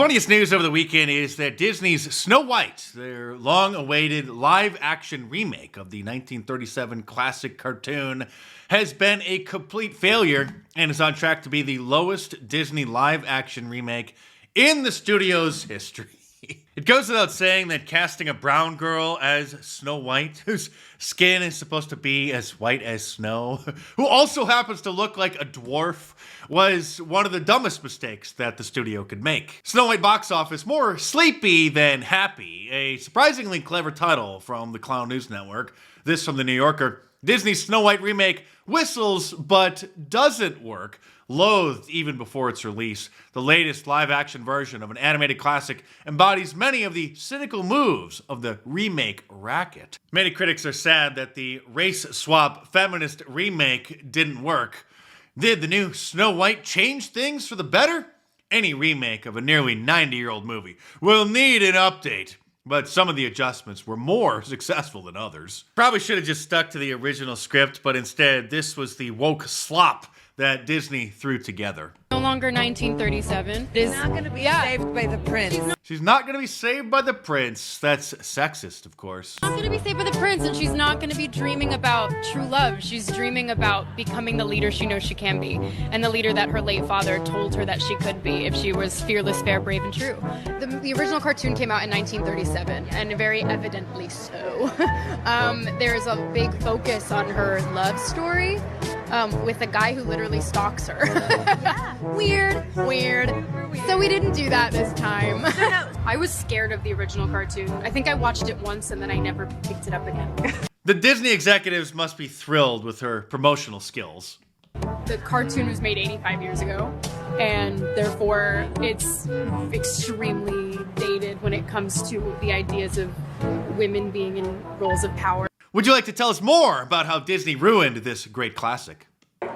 funniest news over the weekend is that Disney's Snow White, their long-awaited live-action remake of the 1937 classic cartoon, has been a complete failure and is on track to be the lowest Disney live-action remake in the studio's history. It goes without saying that casting a brown girl as Snow White, whose skin is supposed to be as white as snow, who also happens to look like a dwarf, was one of the dumbest mistakes that the studio could make. Snow White box office more sleepy than happy, a surprisingly clever title from the Clown News Network. This from the New Yorker. Disney's Snow White remake whistles but doesn't work. Loathed even before its release, the latest live-action version of an animated classic embodies many of the cynical moves of the remake racket. Many critics are sad that the race-swap feminist remake didn't work. Did the new Snow White change things for the better? Any remake of a nearly 90-year-old movie will need an update. But some of the adjustments were more successful than others. Probably should have just stuck to the original script, but instead, this was the woke slop that Disney threw together. No longer 1937. She's not going to be saved by the prince. She's not going to be saved by the prince. That's sexist, of course. She's not going to be saved by the prince, and she's not going to be dreaming about true love. She's dreaming about becoming the leader she knows she can be, and the leader that her late father told her that she could be if she was fearless, fair, brave, and true. The original cartoon came out in 1937, and very evidently so. There's a big focus on her love story. With a guy who literally stalks her. Weird. So we didn't do that this time. I was scared of the original cartoon. I think I watched it once and then I never picked it up again. The Disney executives must be thrilled with her promotional skills. The cartoon was made 85 years ago, and therefore it's extremely dated when it comes to the ideas of women being in roles of power. Would you like to tell us more about how Disney ruined this great classic?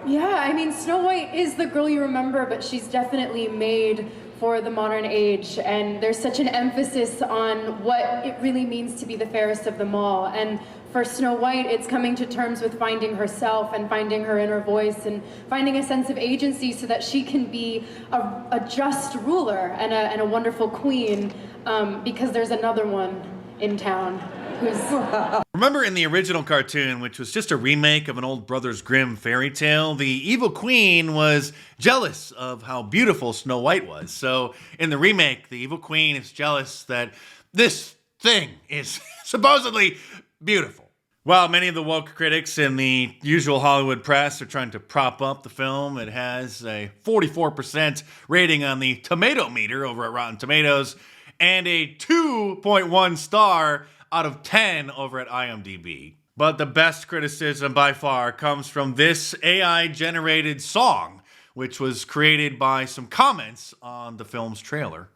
Yeah, I mean, Snow White is the girl you remember, but she's definitely made for the modern age, and there's such an emphasis on what it really means to be the fairest of them all. And for Snow White, it's coming to terms with finding herself and finding her inner voice and finding a sense of agency so that she can be a just ruler and a wonderful queen, because there's another one in town who's... Remember in the original cartoon, which was just a remake of an old Brothers Grimm fairy tale, the evil queen was jealous of how beautiful Snow White was. So in the remake, the evil queen is jealous that this thing is supposedly beautiful. While many of the woke critics in the usual Hollywood press are trying to prop up the film, it has a 44% rating on the tomato meter over at Rotten Tomatoes and a 2.1 star out of 10 over at IMDb. But the best criticism by far comes from this AI-generated song, which was created by some comments on the film's trailer.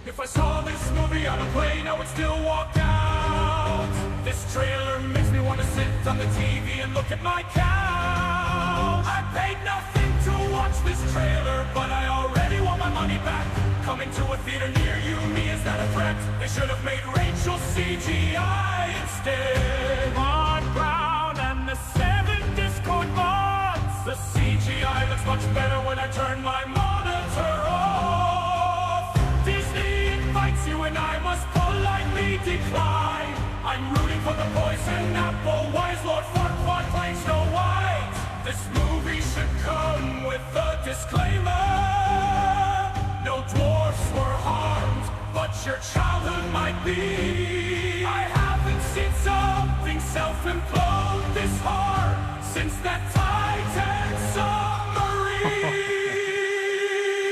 If I saw this movie on a plane, I would still walk out. This trailer makes me want to sit on the TV and look at my couch. I paid nothing to watch this trailer, but I already want my money back. Coming to a theater near you, me, is that a threat? They should have made Rachel CGI instead. Ron Brown and the 7 Discord bots. The CGI looks much better when I turn my monitor off. Disney invites you and I must politely decline. I'm rooting for the poison apple. Why is Lord Farquaad playing Snow White? This movie should come with a disclaimer. No dwarfs were harmed, but your childhood might be. I haven't seen something self-implode this hard since that Titan submarine.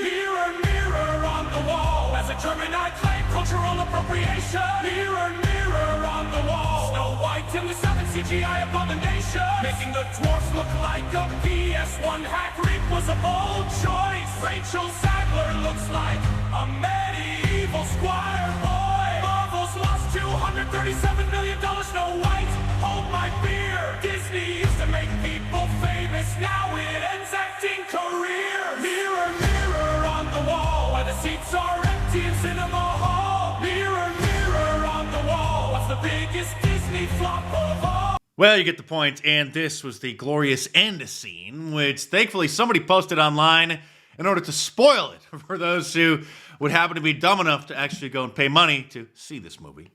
Mirror, mirror on the wall, as a German I claim cultural appropriation. Mirror, mirror on the wall, Snow White in the 7 CGI abomination. Making the dwarfs look like a PS1 hack reap was a bold choice. Rachel Sadler looks like a medieval squire boy. Marvel's lost $237 million. Snow White, hold my beer. Disney used to make people famous, now it ends acting career. Mirror, mirror on the wall, why the seats are empty in cinema hall. Mirror, mirror on the wall, what's the biggest Disney flop of all? Well, you get the point, and this was the glorious end scene, which thankfully somebody posted online in order to spoil it for those who would happen to be dumb enough to actually go and pay money to see this movie.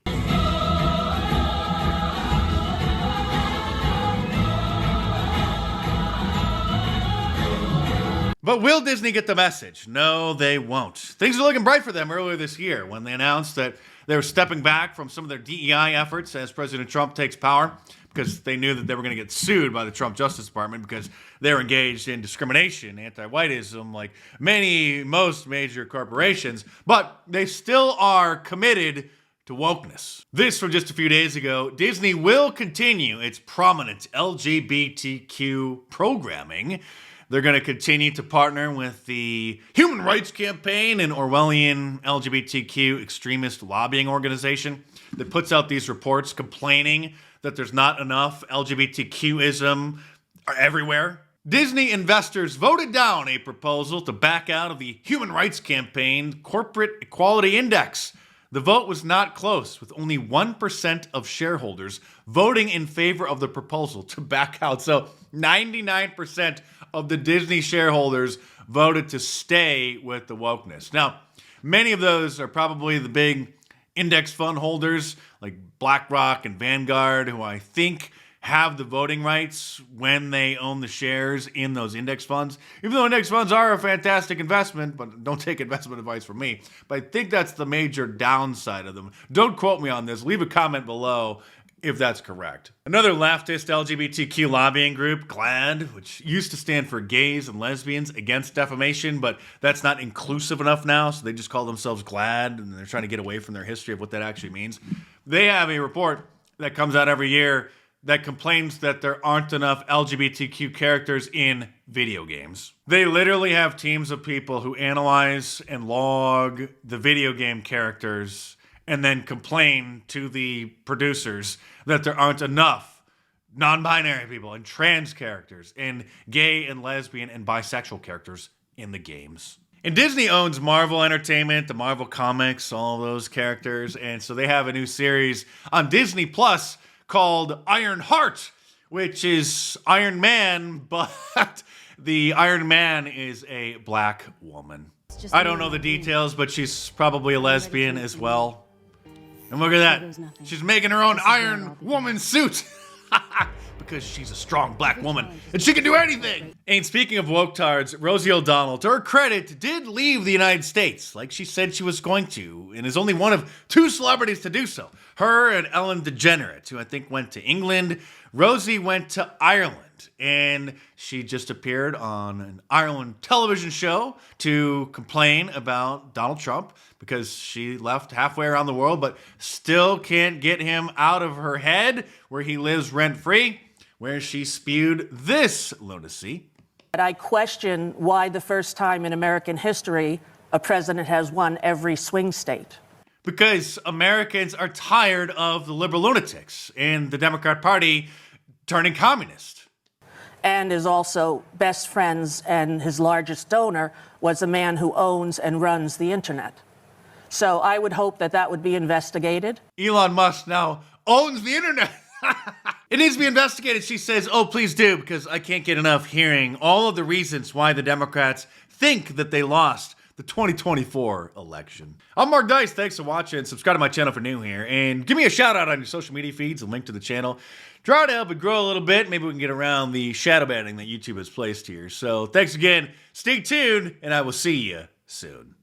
But will Disney get the message? No, they won't. Things are looking bright for them earlier this year when they announced that they were stepping back from some of their DEI efforts as President Trump takes power, because they knew that they were going to get sued by the Trump Justice Department because they're engaged in discrimination, anti-whiteism, like most major corporations. But they still are committed to wokeness. This from just a few days ago. Disney will continue its prominent LGBTQ programming. They're going to continue to partner with the Human Rights Campaign, an Orwellian LGBTQ extremist lobbying organization that puts out these reports complaining that there's not enough LGBTQism everywhere. Disney investors voted down a proposal to back out of the Human Rights Campaign Corporate Equality Index. The vote was not close, with only 1% of shareholders voting in favor of the proposal to back out. So 99% of the Disney shareholders voted to stay with the wokeness. Now, many of those are probably the big index fund holders like BlackRock and Vanguard, who I think have the voting rights when they own the shares in those index funds. Even though index funds are a fantastic investment, but don't take investment advice from me. But I think that's the major downside of them. Don't quote me on this. Leave a comment below if that's correct. Another leftist LGBTQ lobbying group, GLAAD, which used to stand for Gays and Lesbians Against Defamation, but that's not inclusive enough now, so they just call themselves GLAAD, and they're trying to get away from their history of what that actually means. They have a report that comes out every year that complains that there aren't enough LGBTQ characters in video games. They literally have teams of people who analyze and log the video game characters and then complain to the producers that there aren't enough non-binary people and trans characters and gay and lesbian and bisexual characters in the games. And Disney owns Marvel Entertainment, the Marvel Comics, all those characters, and so they have a new series on Disney Plus called Iron Heart, which is Iron Man, but the Iron Man is a black woman. I don't know the details, but she's probably a lesbian as well. And look at that. She's making her own Iron Woman suit. Because she's a strong black woman and she can do anything. And speaking of woketards, Rosie O'Donnell, to her credit, did leave the United States like she said she was going to, and is only one of 2 celebrities to do so. Her and Ellen DeGeneres, who I think went to England. Rosie went to Ireland, and she just appeared on an Ireland television show to complain about Donald Trump because she left halfway around the world but still can't get him out of her head where he lives rent-free, where she spewed this lunacy. I question why the first time in American history a president has won every swing state. Because Americans are tired of the liberal lunatics and the Democrat Party turning communist. And is also best friends, and his largest donor was a man who owns and runs the internet. So I would hope that that would be investigated. Elon Musk now owns the internet. It needs to be investigated, she says. Oh, please do, because I can't get enough hearing all of the reasons why the Democrats think that they lost the 2024 election. I'm Mark Dice. Thanks for watching. Subscribe to my channel for new here. And give me a shout out on your social media feeds, a link to the channel. Try to help it grow a little bit. Maybe we can get around the shadow banning that YouTube has placed here. So thanks again. Stay tuned, and I will see you soon.